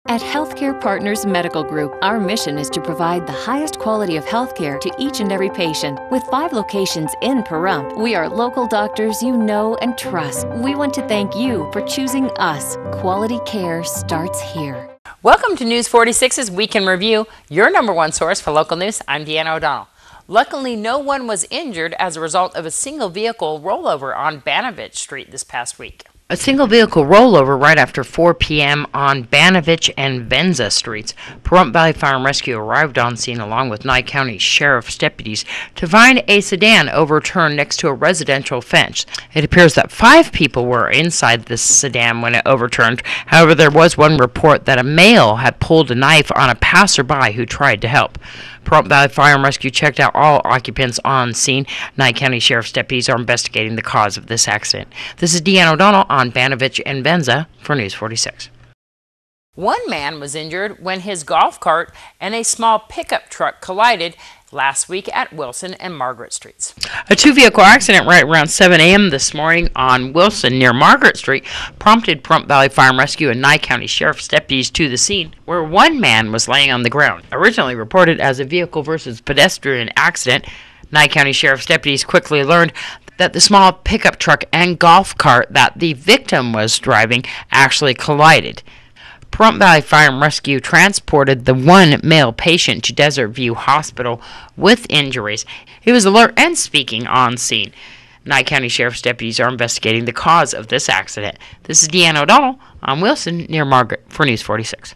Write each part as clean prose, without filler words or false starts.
At Healthcare Partners Medical Group, our mission is to provide the highest quality of healthcare to each and every patient. With 5 locations in Pahrump, we are local doctors you know and trust. We want to thank you for choosing us. Quality care starts here. Welcome to News 46's Week in Review, your #1 source for local news. I'm Deanna O'Donnell. Luckily, no one was injured as a result of a single vehicle rollover on Banovich Street this past week. A single vehicle rollover right after 4 p.m. on Banovich and Venza Streets. Pahrump Valley Fire and Rescue arrived on scene along with Nye County Sheriff's deputies to find a sedan overturned next to a residential fence. It appears that 5 people were inside this sedan when it overturned. However, there was one report that a male had pulled a knife on a passerby who tried to help. Pahrump Valley Fire and Rescue checked out all occupants on scene. Nye County Sheriff's deputies are investigating the cause of this accident. This is Deanna O'Donnell on Banovich and Venza for News 46. One man was injured when his golf cart and a small pickup truck collided last week at Wilson and Margaret Streets. A 2-vehicle accident right around 7 a.m. this morning on Wilson near Margaret Street prompted Pahrump Valley Fire and Rescue and Nye County Sheriff's deputies to the scene, where one man was laying on the ground. Originally reported as a vehicle versus pedestrian accident, Nye County Sheriff's deputies quickly learned that the small pickup truck and golf cart that the victim was driving actually collided. Pahrump Valley Fire and Rescue transported the one male patient to Desert View Hospital with injuries. He was alert and speaking on scene. Nye County Sheriff's deputies are investigating the cause of this accident. This is Deanna O'Donnell on Wilson near Margaret for News 46.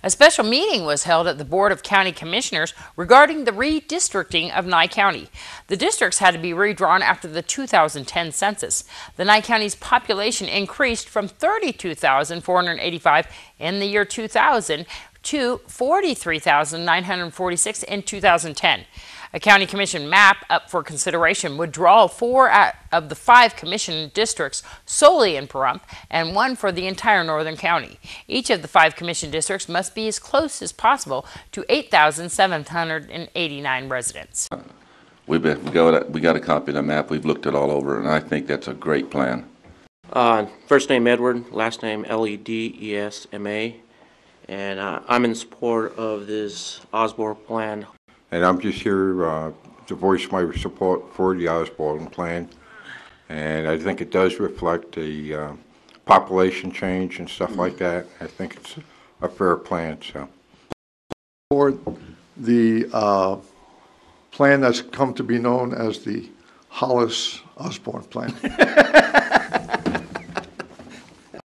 A special meeting was held at the Board of County Commissioners regarding the redistricting of Nye County. The districts had to be redrawn after the 2010 census. The Nye County's population increased from 32,485 in the year 2000 to 43,946 in 2010. A county commission map up for consideration would draw 4 out of the 5 commission districts solely in Pahrump and 1 for the entire northern county. Each of the 5 commission districts must be as close as possible to 8,789 residents. We got a copy of the map. We've looked it all over, and I think that's a great plan. First name Edward, last name Ledesma, and I'm in support of this Osborne plan. And I'm just here to voice my support for the Osborne plan. And I think it does reflect the population change and stuff like that. I think it's a fair plan. So, for the plan that's come to be known as the Hollis-Osborne plan.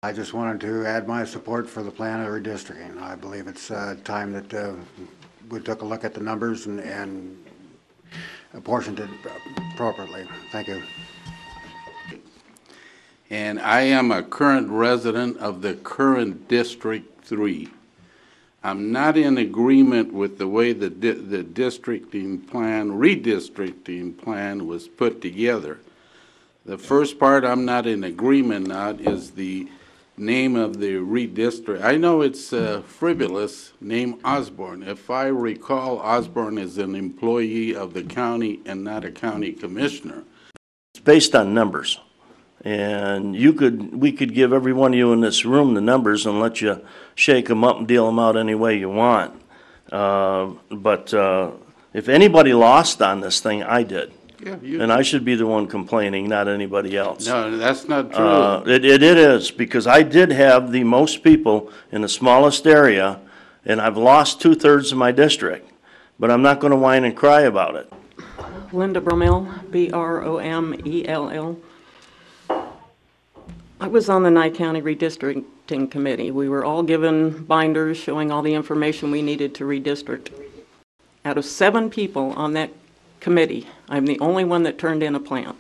I just wanted to add my support for the plan of redistricting. I believe it's time that we took a look at the numbers and apportioned it appropriately. Thank you. And I am a current resident of the current District 3. I'm not in agreement with the way the redistricting plan was put together. The first part I'm not in agreement on is the name of the redistrict. I know it's frivolous, name Osborne. If I recall, Osborne is an employee of the county and not a county commissioner. It's based on numbers. And we could give every one of you in this room the numbers and let you shake them up and deal them out any way you want. But if anybody lost on this thing, I did. Yeah, and I should be the one complaining, not anybody else. No, that's not true. It is, because I did have the most people in the smallest area, and I've lost 2/3 of my district. But I'm not going to whine and cry about it. Linda Bromell, Bromell. I was on the Nye County Redistricting Committee. We were all given binders showing all the information we needed to redistrict. Out of 7 people on that committee, I'm the only one that turned in a plan.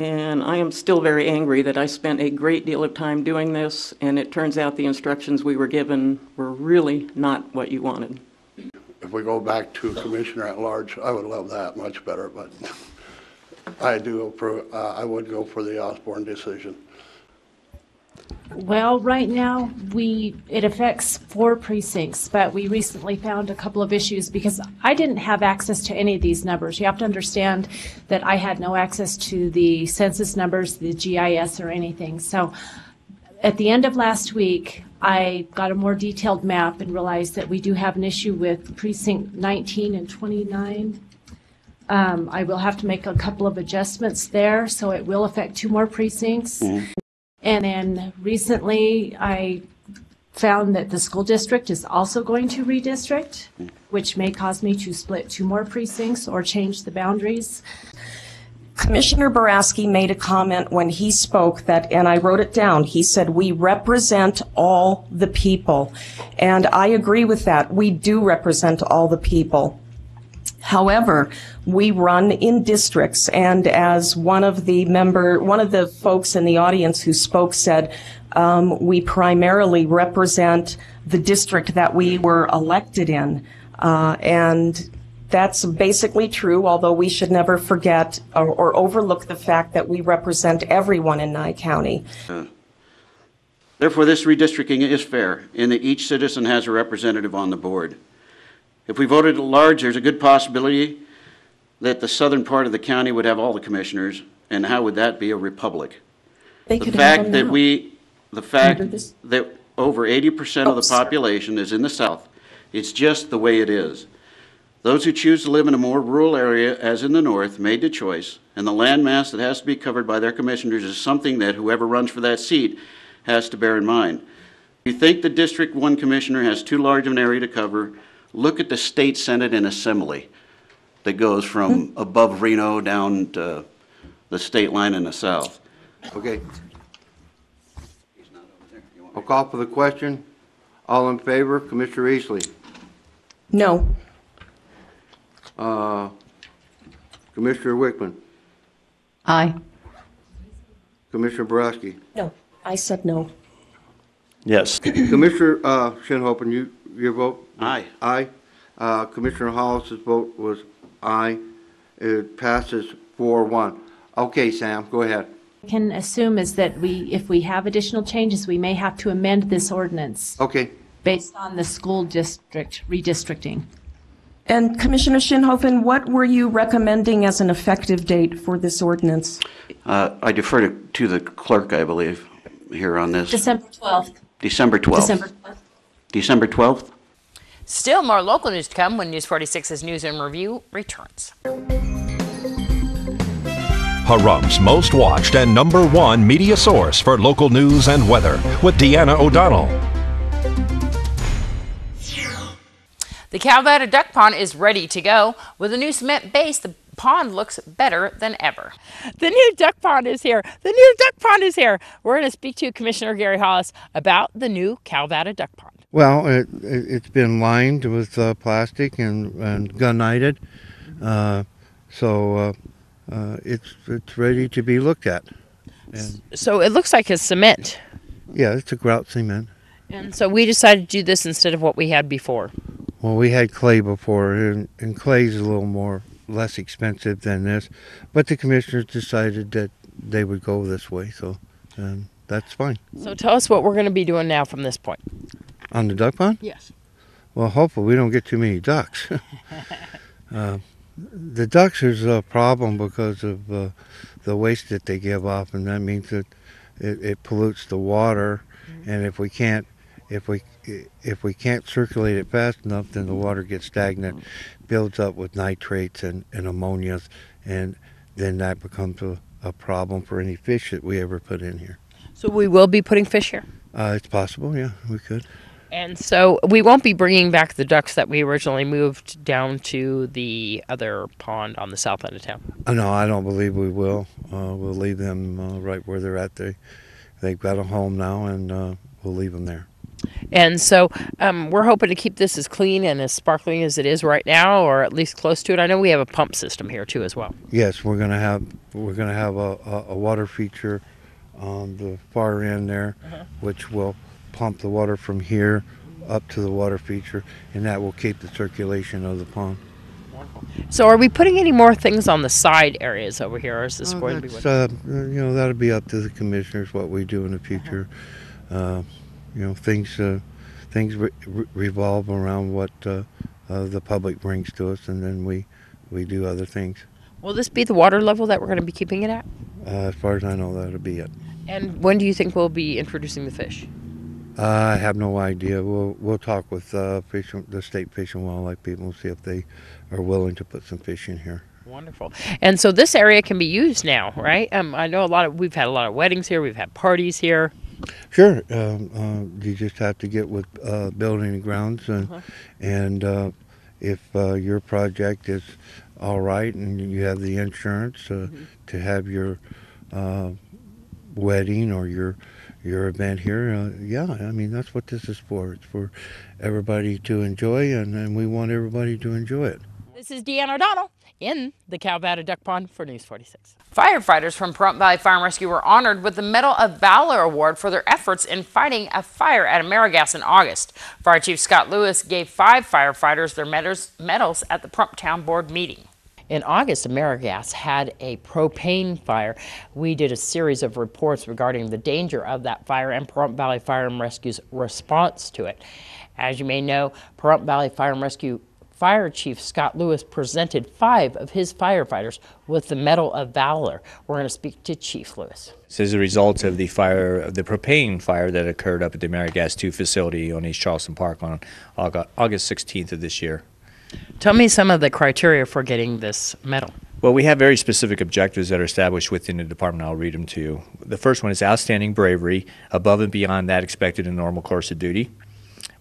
And I am still very angry that I spent a great deal of time doing this, and it turns out the instructions we were given were really not what you wanted. If we go back to Commissioner at Large, I would love that much better, but I would go for the Osborne decision. Well, right now, it affects 4 precincts, but we recently found a couple of issues because I didn't have access to any of these numbers. You have to understand that I had no access to the census numbers, the GIS, or anything. So at the end of last week, I got a more detailed map and realized that we do have an issue with precinct 19 and 29. I will have to make a couple of adjustments there, so it will affect 2 more precincts. And then recently, I found that the school district is also going to redistrict, which may cause me to split 2 more precincts or change the boundaries. Commissioner Boraski made a comment when he spoke that, and I wrote it down, he said, we represent all the people. And I agree with that. We do represent all the people. However, we run in districts, and as one of the folks in the audience who spoke said, we primarily represent the district that we were elected in. And that's basically true, although we should never forget or overlook the fact that we represent everyone in Nye County. Therefore, this redistricting is fair in that each citizen has a representative on the board. If we voted at large, there's a good possibility that the southern part of the county would have all the commissioners, and how would that be a republic? The fact that over 80% of the population is in the south, it's just the way it is. Those who choose to live in a more rural area, as in the north, made the choice, and the land mass that has to be covered by their commissioners is something that whoever runs for that seat has to bear in mind. If you think the District 1 commissioner has too large of an area to cover, look at the state senate and assembly that goes from above Reno down to the state line in the south. Okay. I'll call for the question. All in favor? Commissioner Easley. No. Commissioner Wickman. Aye. Commissioner Boraski. No. I said no. Yes. Commissioner Shinhopin, your vote? Aye. Aye. Commissioner Hollis's vote was aye. It passes 4-1. Okay, Sam, go ahead. Can assume is that if we have additional changes, we may have to amend this ordinance. Okay. Based on the school district redistricting. And Commissioner Shinhofen, what were you recommending as an effective date for this ordinance? I defer to the clerk, I believe, here on this. December 12th. December 12th. December 12th. December 12th? Still more local news to come when News 46's News and Review returns. Pahrum's most watched and #1 media source for local news and weather with Deanna O'Donnell. The Calvada Duck Pond is ready to go. With a new cement base, the pond looks better than ever. The new duck pond is here. The new duck pond is here. We're going to speak to Commissioner Gary Hollis about the new Calvada Duck Pond. Well, it's been lined with plastic and gun-nighted, so it's ready to be looked at. And so it looks like a cement. Yeah, it's a grout cement. And so we decided to do this instead of what we had before. Well, we had clay before, and clay's a little less expensive than this, but the commissioners decided that they would go this way, so that's fine. So tell us what we're going to be doing now from this point. On the duck pond? Yes. Well, hopefully we don't get too many ducks. The ducks is a problem because of the waste that they give off, and that means that it pollutes the water, and if we can't circulate it fast enough, then the water gets stagnant, builds up with nitrates and ammonias, and then that becomes a problem for any fish that we ever put in here. So we will be putting fish here? It's possible, yeah, we could. And so we won't be bringing back the ducks that we originally moved down to the other pond on the south end of town? No, I don't believe we will. We'll leave them right where they're at. They've got a home now, and we'll leave them there. And so we're hoping to keep this as clean and as sparkling as it is right now, or at least close to it. I know we have a pump system here too as well. Yes, we're gonna have a water feature on the far end there, which will pump the water from here up to the water feature, and that will keep the circulation of the pond. So are we putting any more things on the side areas over here, or is this going to be what? That'll be up to the commissioners what we do in the future. Things revolve around what the public brings to us, and then we do other things. Will this be the water level that we're going to be keeping it at? As far as I know, that'll be it. And when do you think we'll be introducing the fish? I have no idea. We'll talk with the state fish and wildlife people and see if they are willing to put some fish in here. Wonderful. And so this area can be used now, right? I know we've had a lot of weddings here. We've had parties here. Sure. You just have to get with building and grounds, and if your project is all right and you have the insurance to have your wedding or your event here, yeah, I mean, that's what this is for. It's for everybody to enjoy, and we want everybody to enjoy it. This is Deanna O'Donnell in the Calvada Duck Pond for News 46. Firefighters from Pahrump Valley Fire and Rescue were honored with the Medal of Valor Award for their efforts in fighting a fire at AmeriGas in August. Fire Chief Scott Lewis gave 5 firefighters their medals at the Pahrump Town Board meeting. In August, AmeriGas had a propane fire. We did a series of reports regarding the danger of that fire and Pahrump Valley Fire and Rescue's response to it. As you may know, Pahrump Valley Fire and Rescue Fire Chief Scott Lewis presented 5 of his firefighters with the Medal of Valor. We're going to speak to Chief Lewis. This is a result of the propane fire that occurred up at the AmeriGas 2 facility on East Charleston Park on August 16th of this year. Tell me some of the criteria for getting this medal. Well, we have very specific objectives that are established within the department. I'll read them to you. The first one is outstanding bravery, above and beyond that expected in normal course of duty,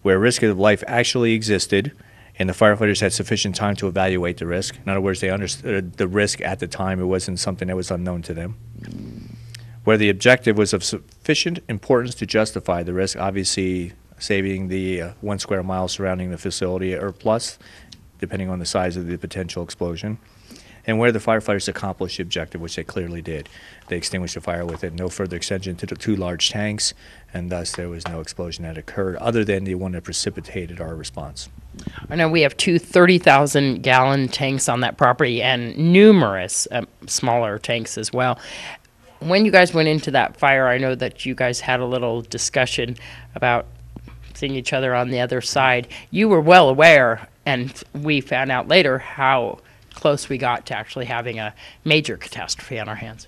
where risk of life actually existed, and the firefighters had sufficient time to evaluate the risk. In other words, they understood the risk at the time. It wasn't something that was unknown to them. Where the objective was of sufficient importance to justify the risk, obviously saving the 1 square mile surrounding the facility or plus, depending on the size of the potential explosion. And where the firefighters accomplished the objective, which they clearly did. They extinguished the fire with no further extension to the 2 large tanks, and thus there was no explosion that occurred other than the one that precipitated our response. I know we have 2 30,000-gallon tanks on that property and numerous smaller tanks as well. When you guys went into that fire, I know that you guys had a little discussion about seeing each other on the other side. You were well aware, and we found out later how close we got to actually having a major catastrophe on our hands.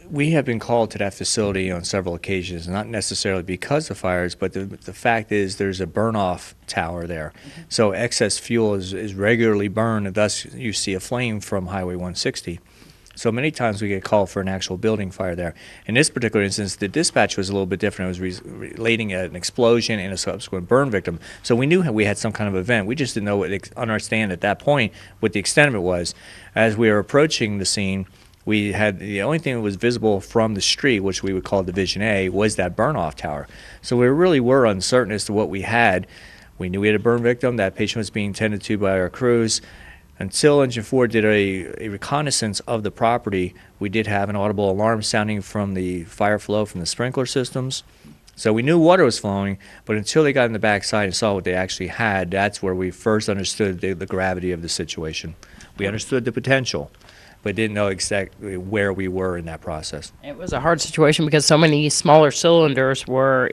We have been called to that facility on several occasions, not necessarily because of fires, but the fact is there's a burn-off tower there. So excess fuel is regularly burned, and thus you see a flame from Highway 160. So many times we get called for an actual building fire there. In this particular instance, the dispatch was a little bit different. It was relating an explosion and a subsequent burn victim. So we knew we had some kind of event. We just didn't understand at that point what the extent of it was. As we were approaching the scene, we had the only thing that was visible from the street, which we would call Division A, was that burn-off tower. So we really were uncertain as to what we had. We knew we had a burn victim. That patient was being tended to by our crews. Until Engine 4 did a reconnaissance of the property, we did have an audible alarm sounding from the fire flow from the sprinkler systems. So we knew water was flowing, but until they got in the backside and saw what they actually had, that's where we first understood the gravity of the situation. We understood the potential, but didn't know exactly where we were in that process. It was a hard situation because so many smaller cylinders were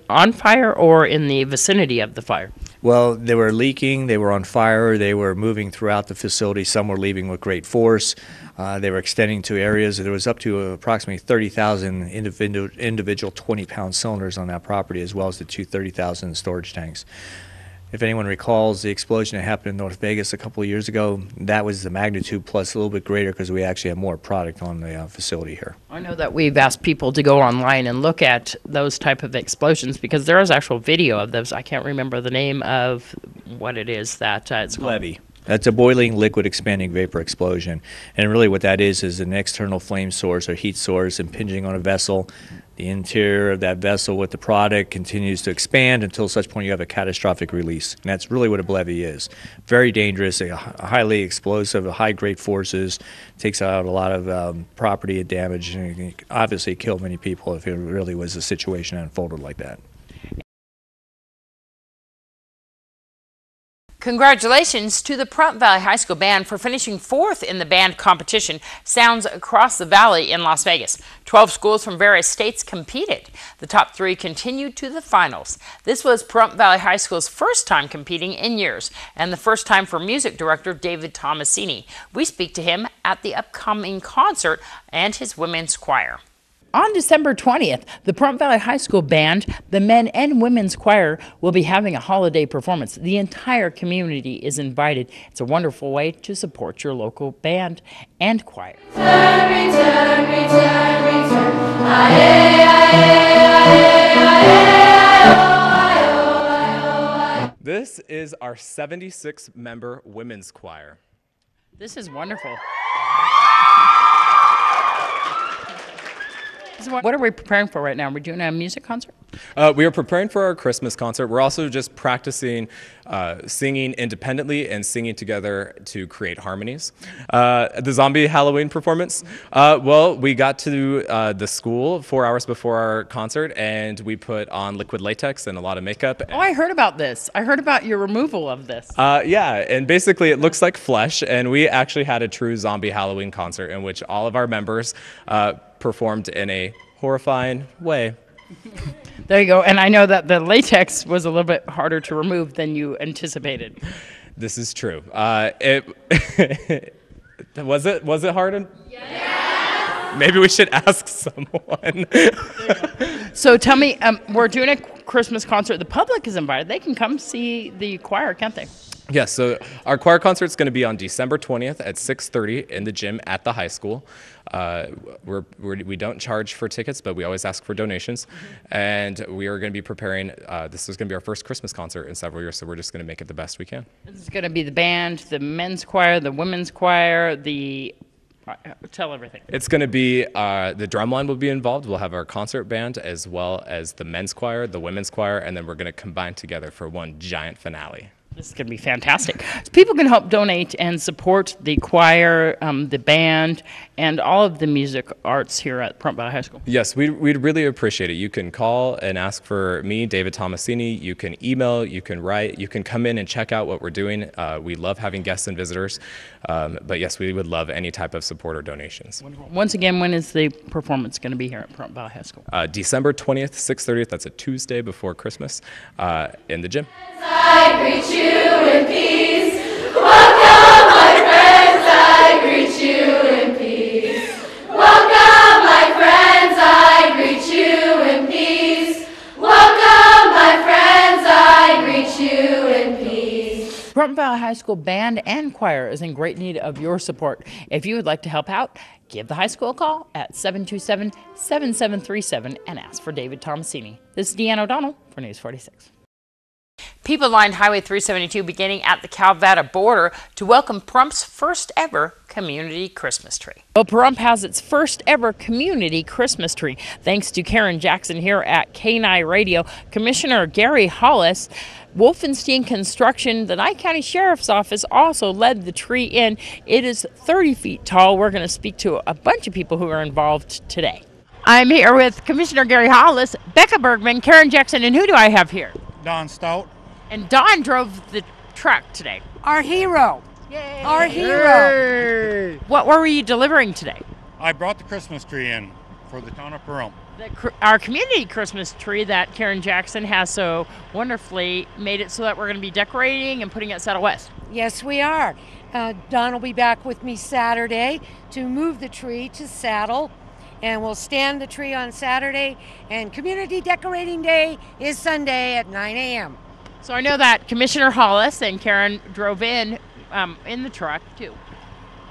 on fire or in the vicinity of the fire. Well, they were leaking, they were on fire, they were moving throughout the facility. Some were leaving with great force. They were extending to areas. There was up to approximately 30,000 individual 20-pound cylinders on that property, as well as the 2 30,000 storage tanks. If anyone recalls the explosion that happened in North Vegas a couple of years ago, that was the magnitude plus a little bit greater because we actually have more product on the facility here. I know that we've asked people to go online and look at those type of explosions because there is actual video of those. I can't remember the name of what it is that it's called. Levy. That's a boiling liquid expanding vapor explosion. And really what that is an external flame source or heat source impinging on a vessel. The interior of that vessel with the product continues to expand until such point you have a catastrophic release. And that's really what a BLEVE is. Very dangerous, highly explosive, high-grade forces, takes out a lot of property and damage, and obviously kill many people if it really was a situation that unfolded like that. Congratulations to the Pahrump Valley High School Band for finishing 4th in the band competition Sounds Across the Valley in Las Vegas. 12 schools from various states competed. The top 3 continued to the finals. This was Pahrump Valley High School's first time competing in years and the first time for music director David Tomasini. We speak to him at the upcoming concert and his women's choir. On December 20th, the Pahrump Valley High School Band, the men and women's choir will be having a holiday performance. The entire community is invited. It's a wonderful way to support your local band and choir. Return, return, return, return. Aye, aye, aye, aye, This is our 76-member women's choir. This is wonderful. What are we preparing for right now? Are we doing a music concert? We are preparing for our Christmas concert. We're also just practicing singing independently and singing together to create harmonies. The zombie Halloween performance, well, we got to the school 4 hours before our concert, and we put on liquid latex and a lot of makeup. Oh, I heard about this. I heard about your removal of this. Yeah, and basically it looks like flesh, and we actually had a true zombie Halloween concert in which all of our members performed in a horrifying way. There you go. And I know that the latex was a little bit harder to remove than you anticipated. This is true. Was it hard? Yes. Maybe we should ask someone. So tell me, we're doing a Christmas concert. The public is invited. They can come see the choir, can't they? Yes, so our choir concert is going to be on December 20th at 6:30 in the gym at the high school. We don't charge for tickets, but we always ask for donations. And we are going to be preparing, this is going to be our first Christmas concert in several years, so we're just going to make it the best we can. This is going to be the band, the men's choir, the women's choir, tell everything. It's going to be, the drumline will be involved. We'll have our concert band as well as the men's choir, the women's choir, and then we're going to combine together for one giant finale. This is going to be fantastic. So people can help donate and support the choir, the band, and all of the music arts here at Pahrump Valley High School. Yes, we'd really appreciate it. You can call and ask for me, David Tomasini. You can email, you can write, you can come in and check out what we're doing. We love having guests and visitors. But yes, we would love any type of support or donations. Once again, when is the performance going to be here at Pahrump Valley High School? December 20th, 6:30. That's a Tuesday before Christmas in the gym. I greet you in peace. Welcome, my friends. I greet you in peace. Welcome, my friends. I greet you in peace. Welcome, my friends. I greet you in peace. Pahrump Valley High School band and choir is in great need of your support. If you would like to help out, give the high school a call at 727-7737 and ask for David Tomasini. This is Deanna O'Donnell for News 46. People lined Highway 372 beginning at the Calvada border to welcome Pahrump's first ever community Christmas tree. Well, Pahrump has its first ever community Christmas tree. Thanks to Karen Jackson here at K9 Radio, Commissioner Gary Hollis, Wolfenstein Construction, the Nye County Sheriff's Office also led the tree in. It is 30 feet tall. We're going to speak to a bunch of people who are involved today. I'm here with Commissioner Gary Hollis, Becca Bergman, Karen Jackson, and who do I have here? Don Stout. And Don drove the truck today. Our hero. Yay. Our hero. Yay. What were you delivering today? I brought the Christmas tree in for the town of Pahrump. Our community Christmas tree that Karen Jackson has so wonderfully made it so that we're going to be decorating and putting it at Saddle West. Yes, we are. Don will be back with me Saturday to move the tree to Saddle. And we'll stand the tree on Saturday. And Community Decorating Day is Sunday at 9 a.m. So I know that Commissioner Hollis and Karen drove in the truck too.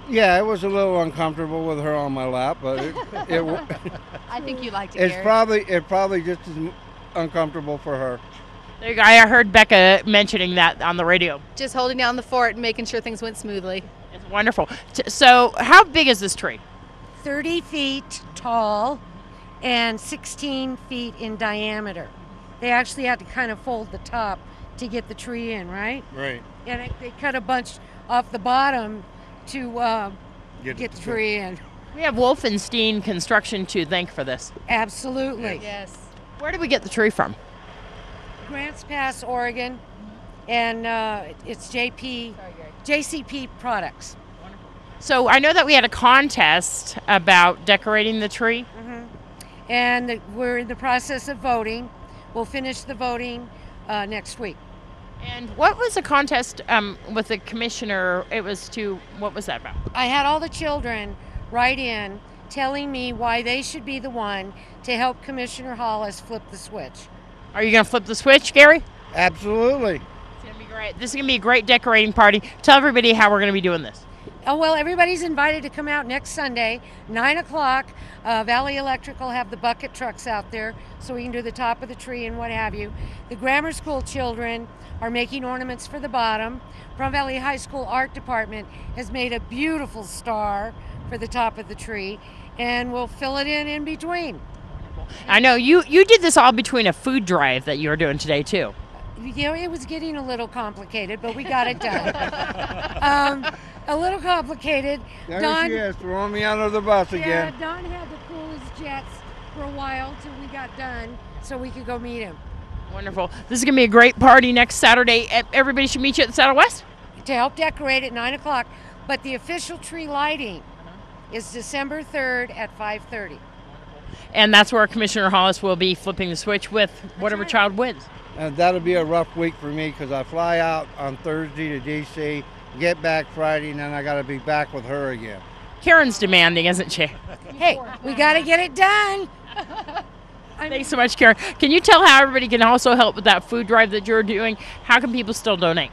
Yeah, it was a little uncomfortable with her on my lap, but I think you liked it. It's probably just as uncomfortable for her. There you go. I heard Becca mentioning that on the radio. Just holding down the fort and making sure things went smoothly. It's wonderful. So how big is this tree? 30 feet tall and 16 feet in diameter. They actually had to kind of fold the top to get the tree in, right? Right. And they cut a bunch off the bottom to get the tree in. We have Wolfenstein Construction to thank for this. Absolutely. Yes. Where did we get the tree from? Grants Pass, Oregon, and it's JCP Products. So I know that we had a contest about decorating the tree. Mm-hmm. And we're in the process of voting. We'll finish the voting next week. And what was the contest with the commissioner? It was what was that about? I had all the children write in telling me why they should be the one to help Commissioner Hollis flip the switch. Are you going to flip the switch, Gary? Absolutely. It's going to be great. This is going to be a great decorating party. Tell everybody how we're going to be doing this. Oh, well, everybody's invited to come out next Sunday, 9 o'clock. Valley Electric will have the bucket trucks out there so we can do the top of the tree and what have you. The grammar school children are making ornaments for the bottom. From Valley High School Art Department has made a beautiful star for the top of the tree, and we'll fill it in between. I know you did this all between a food drive that you were doing today, too. You know, it was getting a little complicated, but we got it done. A little complicated. There Don, she is, throwing me under the bus again. Yeah, Don had to cool his jets for a while till we got done so we could go meet him. Wonderful. This is going to be a great party next Saturday. Everybody should meet you at the Saddle West? To help decorate at 9 o'clock, but the official tree lighting is December 3rd at 5:30. And that's where Commissioner Hollis will be flipping the switch with whatever child wins. And that'll be a rough week for me because I fly out on Thursday to D.C., get back Friday, and then I got to be back with her again. Karen's demanding, isn't she? Hey, we got to get it done. Thanks so much, Karen. Can you tell how everybody can also help with that food drive that you're doing? How can people still donate?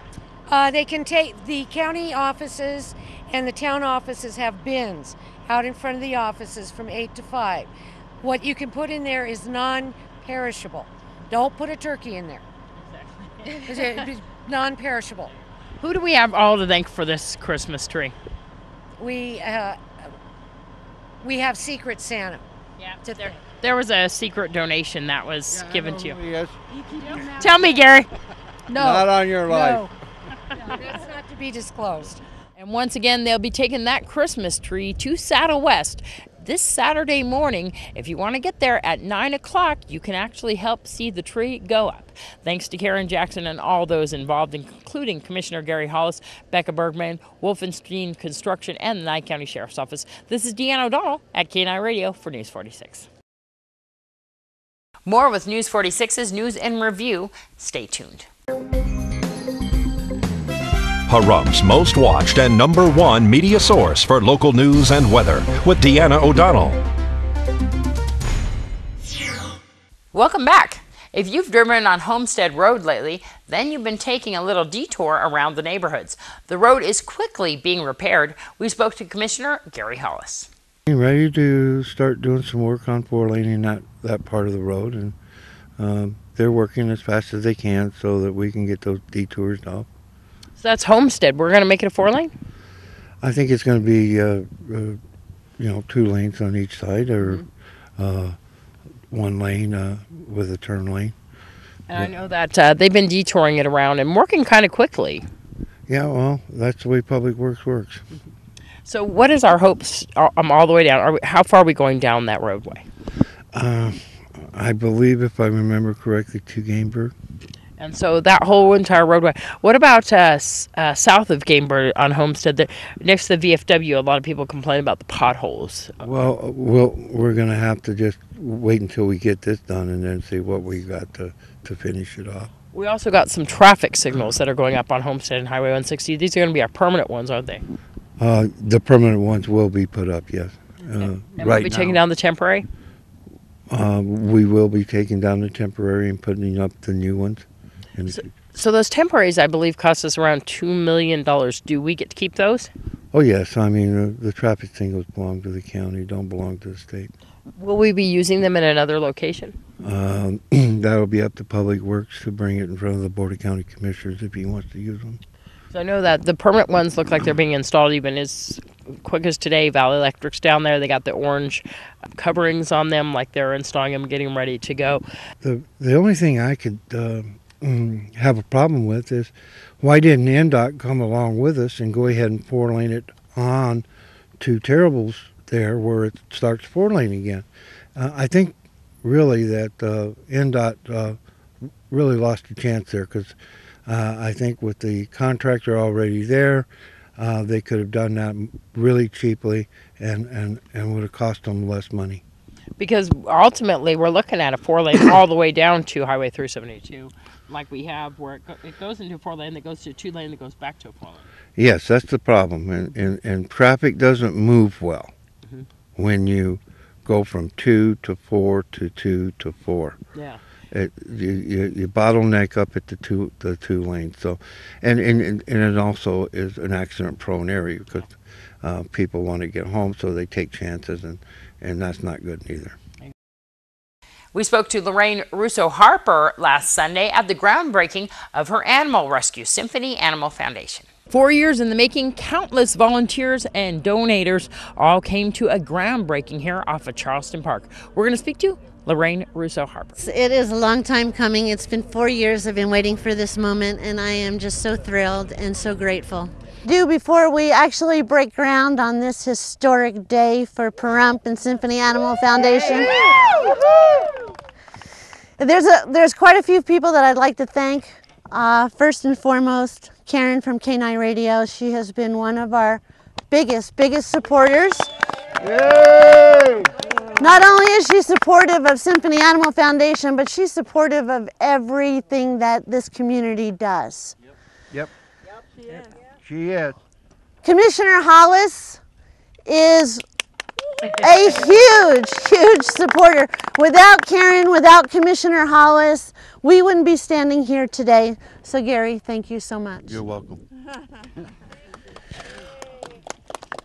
They can take the county offices and the town offices have bins out in front of the offices from 8 to 5. What you can put in there is non-perishable. Don't put a turkey in there. It's non-perishable. Who do we have all to thank for this Christmas tree? We have Secret Santa. Yeah, there was a secret donation that was given to you. Yes. Tell me, Gary. No. Not on your life. No, that's not to be disclosed. And once again, they'll be taking that Christmas tree to Saddle West this Saturday morning. If you want to get there at 9 o'clock, you can actually help see the tree go up. Thanks to Karen Jackson and all those involved, including Commissioner Gary Hollis, Becca Bergman, Wolfenstein Construction, and the Nye County Sheriff's Office. This is Deanna O'Donnell at KNI Radio for News 46. More with News 46's News and Review. Stay tuned. Pahrum's most watched and #1 media source for local news and weather with Deanna O'Donnell. Welcome back. If you've driven on Homestead Road lately, then you've been taking a little detour around the neighborhoods. The road is quickly being repaired. We spoke to Commissioner Gary Hollis. Ready to start doing some work on 4-laning that part of the road, and they're working as fast as they can so that we can get those detours off. So that's Homestead. We're going to make it a 4-lane? I think it's going to be, 2 lanes on each side, or 1 lane with a turn lane. And I know that they've been detouring it around and working kind of quickly. Yeah, well, that's the way Public Works works. So what is our hopes all the way down? How far are we going down that roadway? I believe, if I remember correctly, to Gamebird. And so that whole entire roadway. What about south of Gamebird on Homestead? There, next to the VFW, a lot of people complain about the potholes. Well, we're going to have to just wait until we get this done and then see what we got to finish it off. We also got some traffic signals that are going up on Homestead and Highway 160. These are going to be our permanent ones, aren't they? The permanent ones will be put up, yes. And right we'll be taking down the temporary? We will be taking down the temporary and putting up the new ones. So those temporaries, I believe, cost us around $2 million. Do we get to keep those? Oh, yes. I mean, the traffic signals belong to the county, don't belong to the state. Will we be using them in another location? That'll be up to Public Works to bring it in front of the Board of County Commissioners if he wants to use them. So I know that the permanent ones look like they're being installed even as quick as today. Valley Electric's down there. They got the orange coverings on them, like they're installing them, getting them ready to go. The only thing I could have a problem with is, why didn't NDOT come along with us and go ahead and 4-lane it on to Terrible's there where it starts 4-lane again? I think really that NDOT really lost a chance there, because I think with the contractor already there, they could have done that really cheaply and would have cost them less money. Because ultimately we're looking at a 4-lane all the way down to Highway 372, like we have, where it goes into a 4-lane, that goes to a 2-lane, that goes back to a 4-lane. Yes, that's the problem, and traffic doesn't move well when you go from 2 to 4 to 2 to 4. Yeah. You bottleneck up at the two lanes. So, and it also is an accident-prone area because people want to get home, so they take chances, and that's not good either. We spoke to Lorraine Russo Harper last Sunday at the groundbreaking of her animal rescue, Symphony Animal Foundation. 4 years in the making, countless volunteers and donators all came to a groundbreaking here off of Charleston Park. We're going to speak to Lorraine Russo Harper. It is a long time coming. It's been 4 years I've been waiting for this moment, and I am just so thrilled and so grateful. Before we actually break ground on this historic day for Pahrump and Symphony Animal Foundation, there's quite a few people that I'd like to thank. First and foremost, Karen from K9 Radio. She has been one of our biggest supporters. Yay! Not only is she supportive of Symphony Animal Foundation, but she's supportive of everything that this community does. Yep. She is. Commissioner Hollis is a huge supporter. Without Karen, without Commissioner Hollis, we wouldn't be standing here today. So Gary, thank you so much. You're welcome.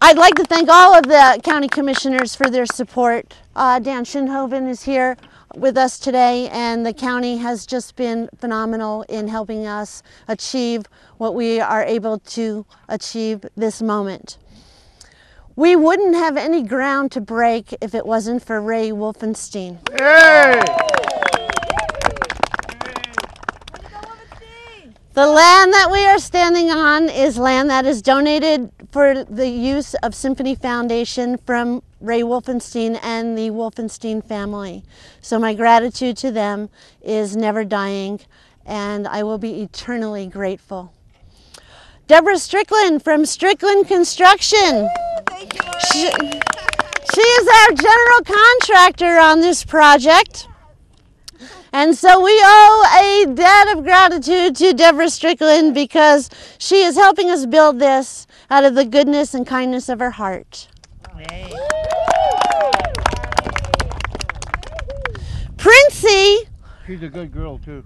I'd like to thank all of the county commissioners for their support. Dan Schinhoven is here with us today, and the county has just been phenomenal in helping us achieve what we are able to achieve this moment. We wouldn't have any ground to break if it wasn't for Ray Wolfenstein. Hey! The land that we are standing on is land that is donated for the use of Symphony Foundation from Ray Wolfenstein and the Wolfenstein family. So my gratitude to them is never dying, and I will be eternally grateful. Deborah Strickland from Strickland Construction. She is our general contractor on this project. And so we owe a debt of gratitude to Deborah Strickland because she is helping us build this out of the goodness and kindness of her heart. Princey. She's a good girl too.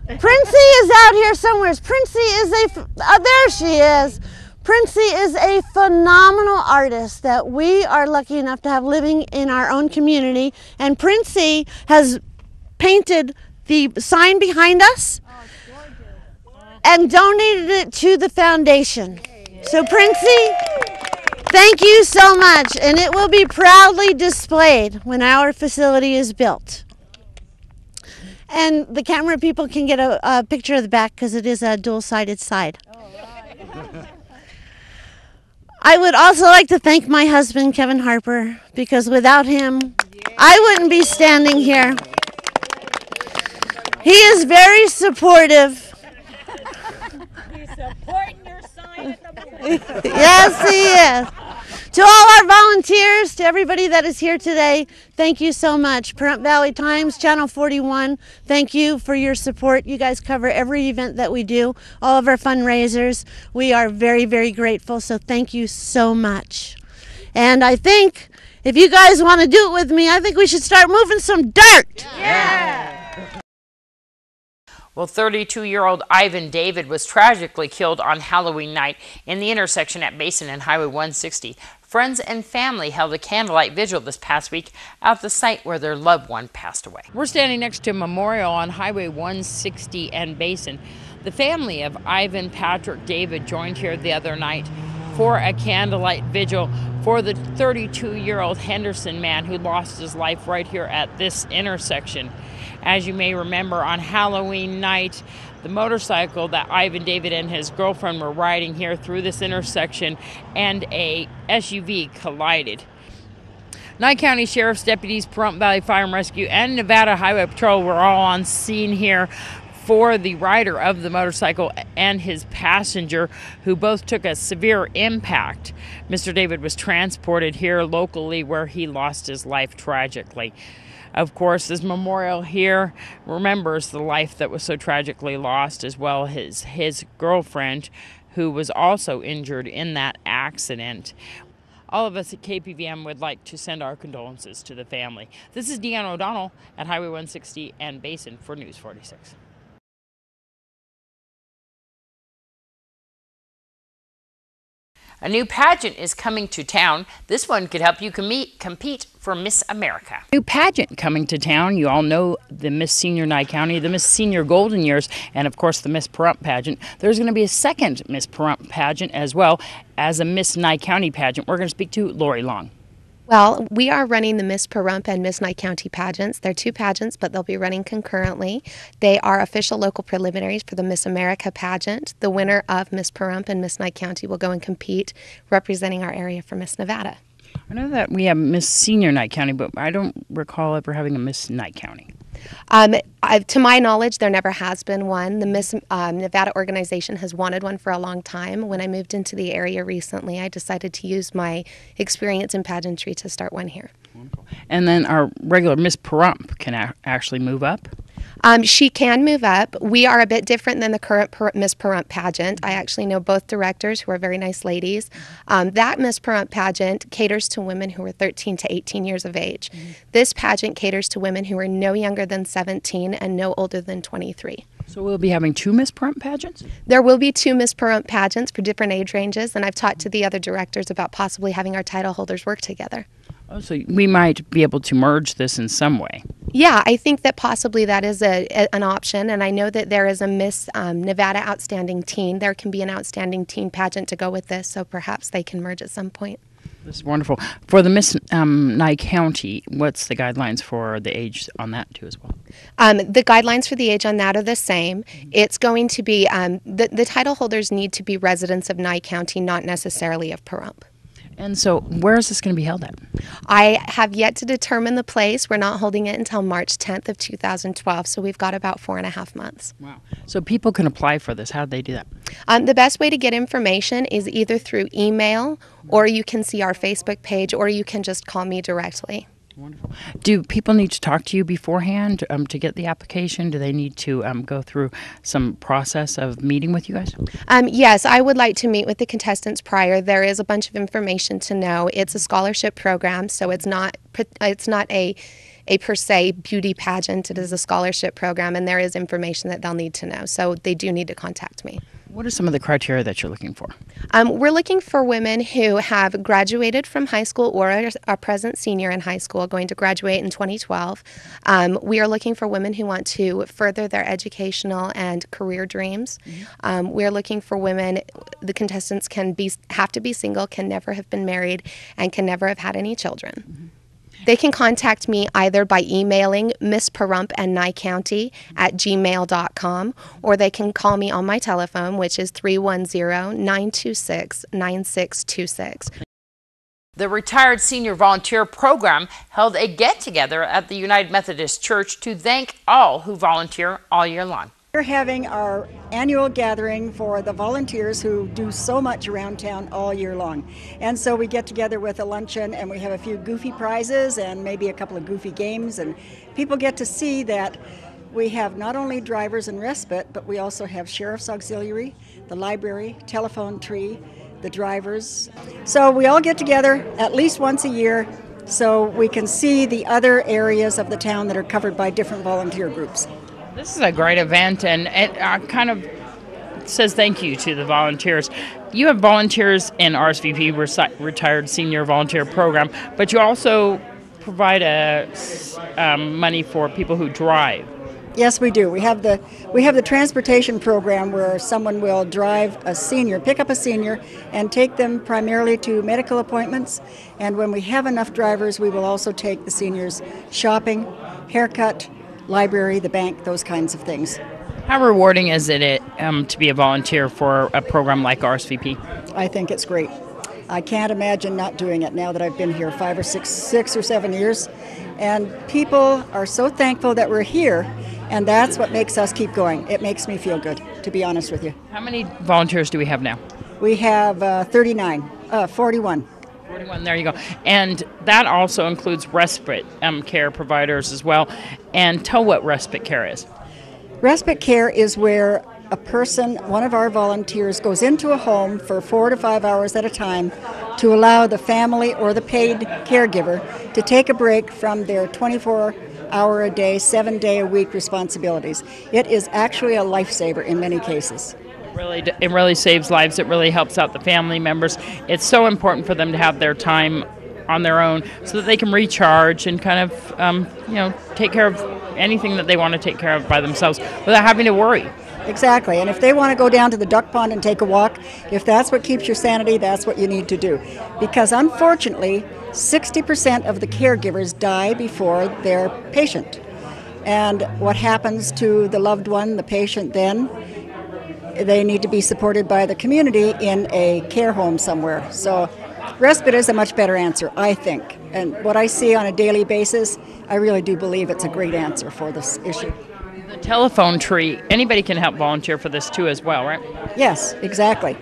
Princey is out here somewhere. Princey is there she is. Princey is a phenomenal artist that we are lucky enough to have living in our own community. And Princey has painted the sign behind us and donated it to the foundation. So Princey, thank you so much, and it will be proudly displayed when our facility is built. And the camera people can get a picture of the back because it is a dual-sided side. I would also like to thank my husband, Kevin Harper, because without him, I wouldn't be standing here. He is very supportive. He's supporting your sign at the moment. Yes, he is. To all our volunteers, to everybody that is here today, thank you so much. Pahrump Valley Times, Channel 41, thank you for your support. You guys cover every event that we do, all of our fundraisers. We are very grateful, so thank you so much. And I think if you guys want to do it with me, I think we should start moving some dirt. Yeah. Well, 32-year-old Ivan David was tragically killed on Halloween night in the intersection at Basin and Highway 160. Friends and family held a candlelight vigil this past week at the site where their loved one passed away. We're standing next to a memorial on Highway 160 and Basin. The family of Ivan Patrick David joined here the other night for a candlelight vigil for the 32-year-old Henderson man who lost his life right here at this intersection. As you may remember, on Halloween night, the motorcycle that Ivan David and his girlfriend were riding here through this intersection and a SUV collided. Nye County Sheriff's deputies, Pahrump Valley Fire and Rescue, and Nevada Highway Patrol were all on scene here for the rider of the motorcycle and his passenger, who both took a severe impact. Mr. David was transported here locally where he lost his life tragically. Of course, this memorial here remembers the life that was so tragically lost, as well as his girlfriend, who was also injured in that accident. All of us at KPVM would like to send our condolences to the family. This is Deanna O'Donnell at Highway 160 and Basin for News 46. A new pageant is coming to town. This one could help you compete for Miss America. New pageant coming to town. You all know the Miss Senior Nye County, the Miss Senior Golden Years, and of course the Miss Pahrump pageant. There's going to be a second Miss Pahrump pageant as well as a Miss Nye County pageant. We're going to speak to Lori Long. Well, we are running the Miss Pahrump and Miss Nye County pageants. They're two pageants, but they'll be running concurrently. They are official local preliminaries for the Miss America pageant. The winner of Miss Pahrump and Miss Nye County will go and compete representing our area for Miss Nevada. I know that we have Miss Senior Nye County, but I don't recall ever having a Miss Nye County. To my knowledge, there never has been one. The Miss Nevada organization has wanted one for a long time. When I moved into the area recently, I decided to use my experience in pageantry to start one here. Wonderful. And then our regular Miss Pahrump can actually move up? She can move up. We are a bit different than the current Miss Pahrump pageant. I actually know both directors who are very nice ladies. That Miss Pahrump pageant caters to women who are 13 to 18 years of age. This pageant caters to women who are no younger than 17 and no older than 23. So we'll be having two Miss Pahrump pageants? There will be two Miss Pahrump pageants for different age ranges, and I've talked to the other directors about possibly having our title holders work together. Oh, so we might be able to merge this in some way. Yeah, I think that possibly that is an option, and I know that there is a Miss Nevada Outstanding Teen. There can be an Outstanding Teen pageant to go with this, so perhaps they can merge at some point. This is wonderful. For the Miss Nye County, what's the guidelines for the age on that too as well? The guidelines for the age on that are the same. It's going to be, the title holders need to be residents of Nye County, not necessarily of Pahrump. And so where is this going to be held at? I have yet to determine the place. We're not holding it until March 10th of 2012, so we've got about 4.5 months. Wow. So people can apply for this. How do they do that? The best way to get information is either through email, or you can see our Facebook page, or you can just call me directly. Wonderful. Do people need to talk to you beforehand to get the application? Do they need to go through some process of meeting with you guys? Yes, I would like to meet with the contestants prior. There is a bunch of information to know. It's a scholarship program, so it's not a per se beauty pageant. It is a scholarship program, and there is information that they'll need to know. So they do need to contact me. What are some of the criteria that you're looking for? We're looking for women who have graduated from high school or are a present senior in high school, going to graduate in 2012. We are looking for women who want to further their educational and career dreams. We're looking for women, the contestants have to be single, can never have been married, and can never have had any children. They can contact me either by emailing Miss Pahrump and Nye County at gmail.com, or they can call me on my telephone, which is 310-926-9626. The Retired Senior Volunteer Program held a get-together at the United Methodist Church to thank all who volunteer all year long. We're having our annual gathering for the volunteers who do so much around town all year long. And so we get together with a luncheon, and we have a few goofy prizes and maybe a couple of goofy games, and people get to see that we have not only drivers and respite, but we also have Sheriff's Auxiliary, the library, telephone tree, the drivers. So we all get together at least once a year so we can see the other areas of the town that are covered by different volunteer groups. This is a great event, and it kind of says thank you to the volunteers. You have volunteers in RSVP, Retired Senior Volunteer Program, but you also provide money for people who drive. Yes, we do. We have the transportation program where someone will drive a senior, pick up a senior, and take them primarily to medical appointments. And when we have enough drivers, we will also take the seniors shopping, haircut, library, the bank, those kinds of things. How rewarding is it to be a volunteer for a program like RSVP? I think it's great. I can't imagine not doing it now that I've been here 5 or 6 or 7 years. And people are so thankful that we're here, and that's what makes us keep going. It makes me feel good, to be honest with you. How many volunteers do we have now? We have 41. 41, there you go. And that also includes respite care providers as well. And tell what respite care is. Respite care is where a person, one of our volunteers, goes into a home for 4 to 5 hours at a time to allow the family or the paid caregiver to take a break from their 24-hour-a-day, 7-day-a-week responsibilities. It is actually a lifesaver in many cases. It really saves lives. It really helps out the family members. It's so important for them to have their time on their own so that they can recharge and kind of, take care of anything that they want to take care of by themselves without having to worry. Exactly, and if they want to go down to the duck pond and take a walk, if that's what keeps your sanity, that's what you need to do. Because unfortunately, 60% of the caregivers die before their patient. And what happens to the loved one, the patient then? They need to be supported by the community in a care home somewhere. So respite is a much better answer, I think. And what I see on a daily basis, I really do believe it's a great answer for this issue. The telephone tree, anybody can help volunteer for this too as well, right? Yes, exactly.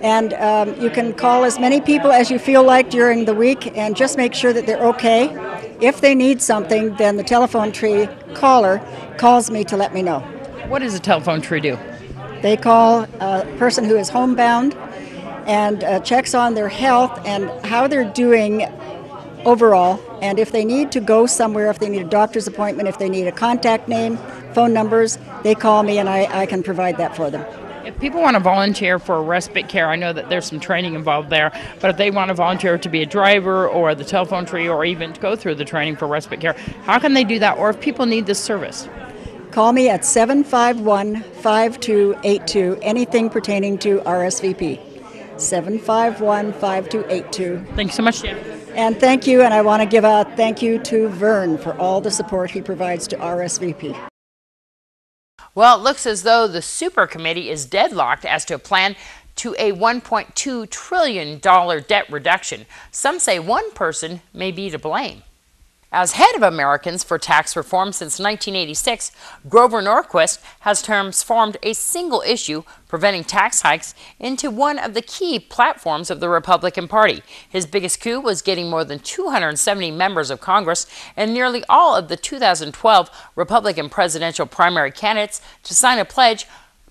And you can call as many people as you feel like during the week and just make sure that they're okay. If they need something, then the telephone tree caller calls me to let me know. What does a telephone tree do? They call a person who is homebound and checks on their health and how they're doing overall. And if they need to go somewhere, if they need a doctor's appointment, if they need a contact name, phone numbers, they call me and I can provide that for them. If people want to volunteer for respite care, I know that there's some training involved there, but if they want to volunteer to be a driver or the telephone tree or even to go through the training for respite care, how can they do that? Or if people need this service? Call me at 751-5282, anything pertaining to RSVP. 751-5282. Thanks so much, Jan. And thank you, and I want to give a thank you to Vern for all the support he provides to RSVP. Well, it looks as though the Super Committee is deadlocked as to a plan to a $1.2 trillion debt reduction. Some say one person may be to blame. As head of Americans for Tax Reform since 1986, Grover Norquist has transformed a single issue, preventing tax hikes, into one of the key platforms of the Republican Party. His biggest coup was getting more than 270 members of Congress and nearly all of the 2012 Republican presidential primary candidates to sign a pledge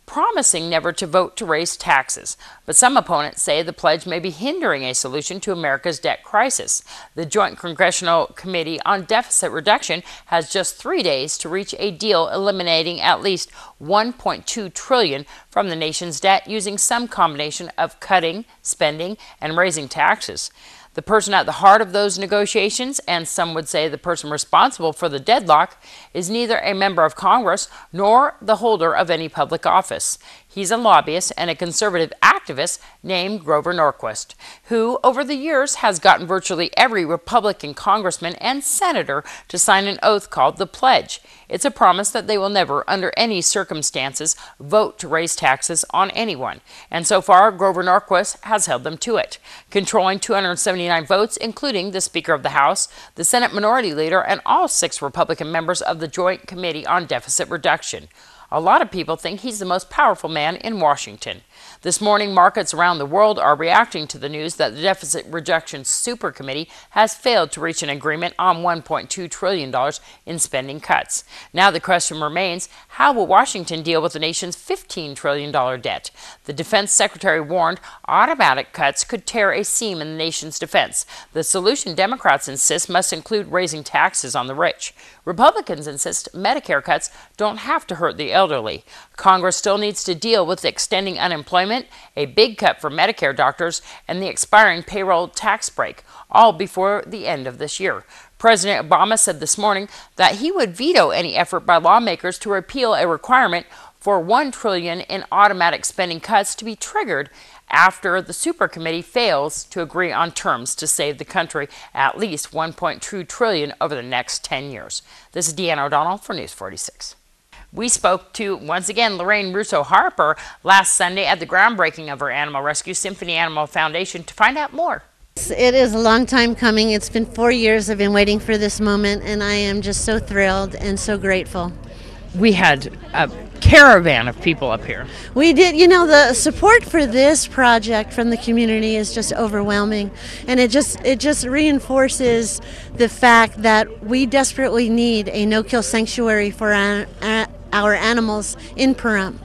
promising never to vote to raise taxes. But some opponents say the pledge may be hindering a solution to America's debt crisis. The Joint Congressional Committee on Deficit Reduction has just 3 days to reach a deal eliminating at least $1.2 trillion from the nation's debt using some combination of cutting, spending, and raising taxes. The person at the heart of those negotiations, and some would say the person responsible for the deadlock, is neither a member of Congress nor the holder of any public office. He's a lobbyist and a conservative activist named Grover Norquist, who over the years has gotten virtually every Republican congressman and senator to sign an oath called the Pledge. It's a promise that they will never, under any circumstances, vote to raise taxes on anyone. And so far, Grover Norquist has held them to it, controlling 279 votes, including the Speaker of the House, the Senate Minority Leader, and all 6 Republican members of the Joint Committee on Deficit Reduction. A lot of people think he's the most powerful man in Washington. This morning, markets around the world are reacting to the news that the Deficit Reduction Super Committee has failed to reach an agreement on $1.2 trillion in spending cuts. Now the question remains, how will Washington deal with the nation's $15 trillion debt? The Defense Secretary warned automatic cuts could tear a seam in the nation's defense. The solution, Democrats insist, must include raising taxes on the rich. Republicans insist Medicare cuts don't have to hurt the elderly. Congress still needs to deal with extending unemployment, a big cut for Medicare doctors, and the expiring payroll tax break, all before the end of this year. President Obama said this morning that he would veto any effort by lawmakers to repeal a requirement for $1 trillion in automatic spending cuts to be triggered after the Super Committee fails to agree on terms to save the country at least $1.2 trillion over the next 10 years. This is Deanna O'Donnell for News 46. We spoke to, once again, Lorraine Russo Harper last Sunday at the groundbreaking of her Animal Rescue Symphony Animal Foundation to find out more. It is a long time coming. It's been 4 years I've been waiting for this moment, and I am just so thrilled and so grateful. We had a caravan of people up here. We did. You know, the support for this project from the community is just overwhelming, and it just reinforces the fact that we desperately need a no-kill sanctuary for our animals in Pahrump.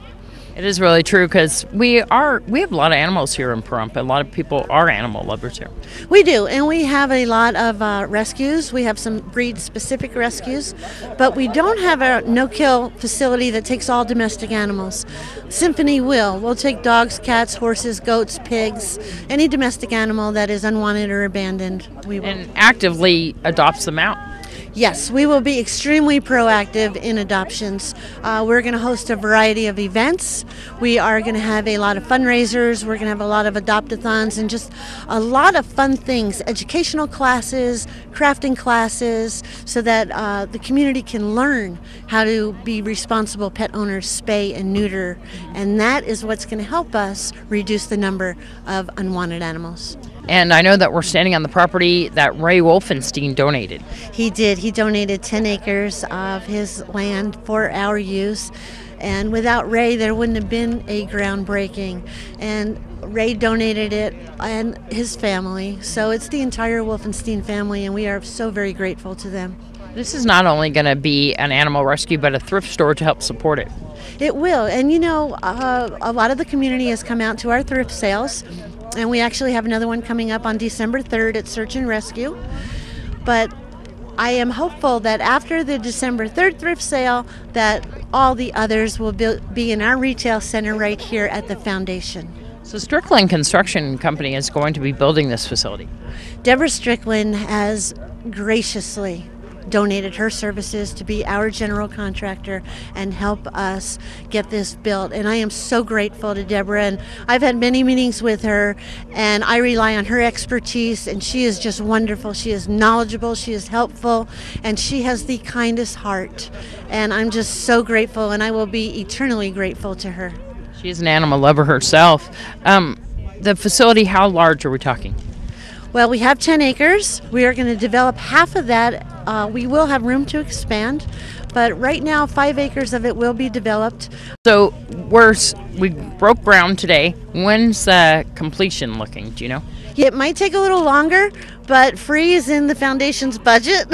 It is really true because we have a lot of animals here in Pahrump. A lot of people are animal lovers here. We do, and we have a lot of rescues. We have some breed-specific rescues, but we don't have a no-kill facility that takes all domestic animals. Symphony will. We'll take dogs, cats, horses, goats, pigs, any domestic animal that is unwanted or abandoned. We will. And actively adopts them out. Yes, we will be extremely proactive in adoptions. We're going to host a variety of events. We are going to have a lot of fundraisers. We're going to have a lot of adopt-a-thons and just a lot of fun things, educational classes, crafting classes, so that the community can learn how to be responsible pet owners, spay and neuter. And that is what's going to help us reduce the number of unwanted animals. And I know that we're standing on the property that Ray Wolfenstein donated. He did. He donated 10 acres of his land for our use. And without Ray, there wouldn't have been a groundbreaking. And Ray donated it and his family. So it's the entire Wolfenstein family, and we are so very grateful to them. This is not only going to be an animal rescue, but a thrift store to help support it. It will. And you know, a lot of the community has come out to our thrift sales. And we actually have another one coming up on December 3rd at Search and Rescue. But I am hopeful that after the December 3rd thrift sale, that all the others will be in our retail center right here at the foundation. So Strickland Construction Company is going to be building this facility. Deborah Strickland has graciously donated her services to be our general contractor and help us get this built. And I am so grateful to Deborah, and I've had many meetings with her, and I rely on her expertise, and she is just wonderful. She is knowledgeable, she is helpful, and she has the kindest heart. And I'm just so grateful, and I will be eternally grateful to her. She's an animal lover herself. The facility, how large are we talking? Well, we have 10 acres. We are going to develop half of that. We will have room to expand, but right now 5 acres of it will be developed. So we broke ground today. When's completion looking? Do you know? It might take a little longer, but free is in the foundation's budget.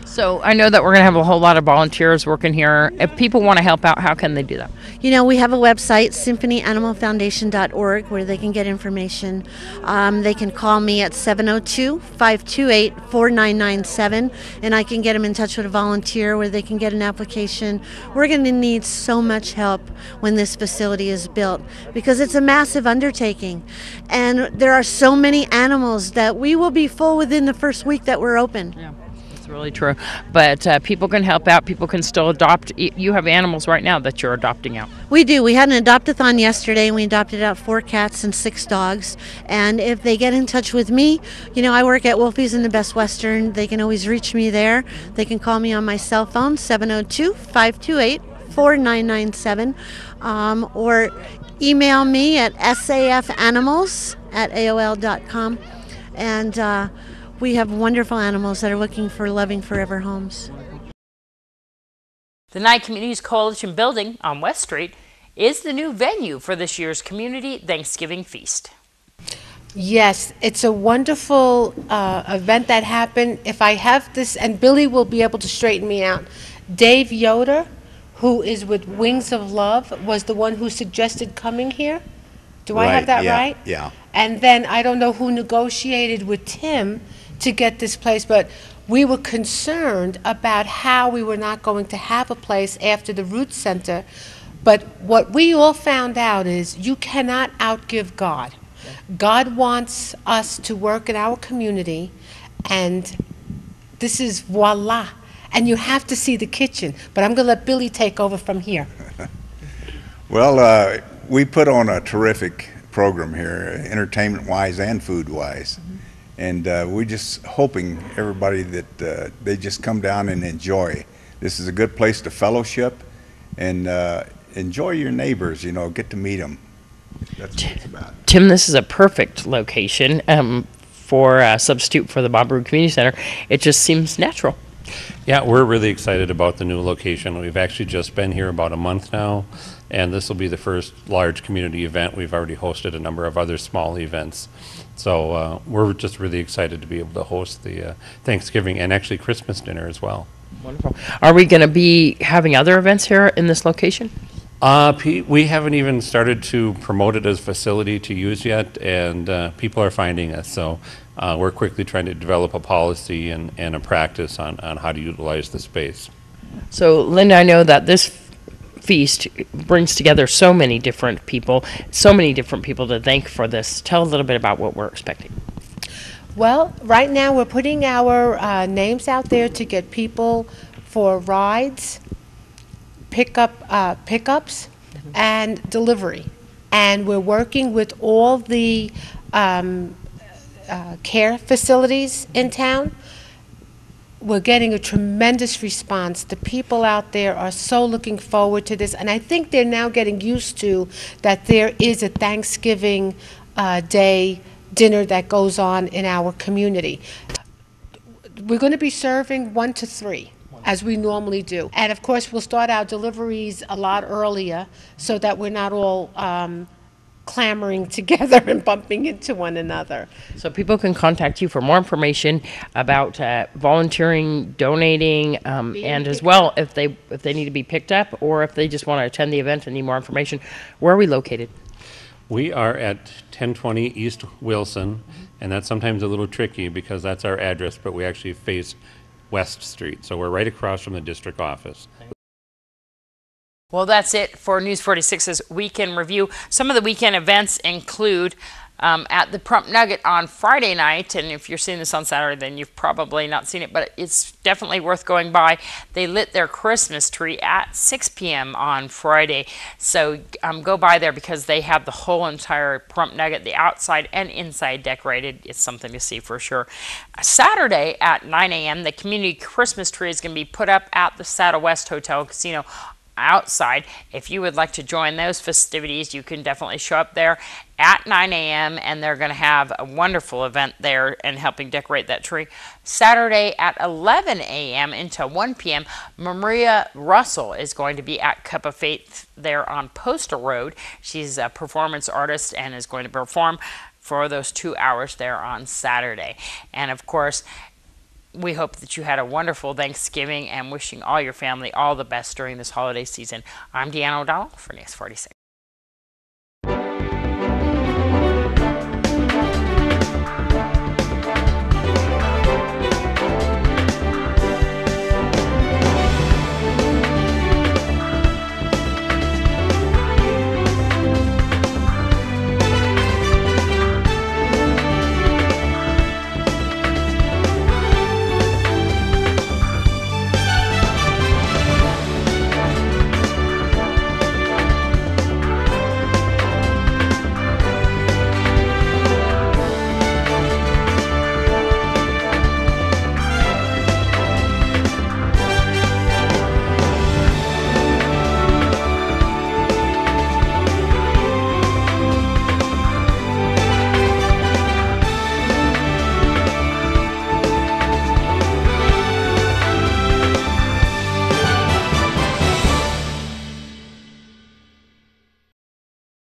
So I know that we're going to have a whole lot of volunteers working here. If people want to help out, how can they do that? You know, we have a website, symphonyanimalfoundation.org, where they can get information. They can call me at 702-528-4997, and I can get them in touch with a volunteer where they can get an application. We're going to need so much help when this facility is built because it's a massive undertaking. And there are so many animals that we will be full within the first week that we're open. Yeah. Really true, but people can help out. People can still adopt. You have animals right now that you're adopting out. We do. We had an adopt-a-thon yesterday, and we adopted out 4 cats and 6 dogs. And if they get in touch with me, you know, I work at Wolfie's in the Best Western. They can always reach me there. They can call me on my cell phone, 702-528-4997, or email me at safanimals@aol.com. And we have wonderful animals that are looking for loving forever homes. The Nye Communities Coalition building on West Street is the new venue for this year's Community Thanksgiving Feast. Yes, it's a wonderful event that happened. If I have this, and Billy will be able to straighten me out, Dave Yoder, who is with Wings of Love, was the one who suggested coming here. Do I have that right? Yeah. And then I don't know who negotiated with Tim to get this place, but we were concerned about how we were not going to have a place after the Root Center. But what we all found out is you cannot outgive God. God wants us to work in our community, and this is voila. And you have to see the kitchen, but I'm going to let Billy take over from here. Well, we put on a terrific program here, entertainment-wise and food-wise. And we're just hoping everybody that they just come down and enjoy. This is a good place to fellowship and enjoy your neighbors, you know, get to meet them. That's what it's about. Tim, this is a perfect location for a substitute for the Bob Roode Community Center. It just seems natural. Yeah, we're really excited about the new location. We've actually just been here about a month now, and this will be the first large community event. We've already hosted a number of other small events. So we're just really excited to be able to host the Thanksgiving and actually Christmas dinner as well. Wonderful. Are we going to be having other events here in this location? We haven't even started to promote it as a facility to use yet, and people are finding us. So we're quickly trying to develop a policy and a practice on how to utilize the space. So, Linda, I know that this feast brings together so many different people to thank for this. Tell a little bit about what we're expecting. Well, right now we're putting our names out there to get people for rides, pickups, and delivery. And we're working with all the care facilities in town. We're getting a tremendous response. The people out there are so looking forward to this, and I think they're now getting used to that there is a Thanksgiving Day dinner that goes on in our community. We're going to be serving 1 to 3, as we normally do. And of course, we'll start our deliveries a lot earlier so that we're not all clamoring together and bumping into one another. So people can contact you for more information about volunteering, donating, and as well if they need to be picked up or if they just want to attend the event and need more information. Where are we located? We are at 1020 East Wilson, and that's sometimes a little tricky because that's our address, but we actually face West Street. So we're right across from the district office. Well, that's it for News 46's Weekend Review. Some of the weekend events include at the Prump Nugget on Friday night, and if you're seeing this on Saturday, then you've probably not seen it, but it's definitely worth going by. They lit their Christmas tree at 6 p.m. on Friday, so go by there because they have the whole entire Prump Nugget, the outside and inside decorated. It's something to see for sure. Saturday at 9 a.m., the community Christmas tree is going to be put up at the Saddle West Hotel Casino outside. If you would like to join those festivities, you can definitely show up there at 9 a.m. and they're going to have a wonderful event there and helping decorate that tree. Saturday at 11 a.m. until 1 p.m., Maria Russell is going to be at Cup of Faith there on Postal Road. She's a performance artist and is going to perform for those 2 hours there on Saturday. And of course, we hope that you had a wonderful Thanksgiving and wishing all your family all the best during this holiday season. I'm Deanna O'Donnell for News 46.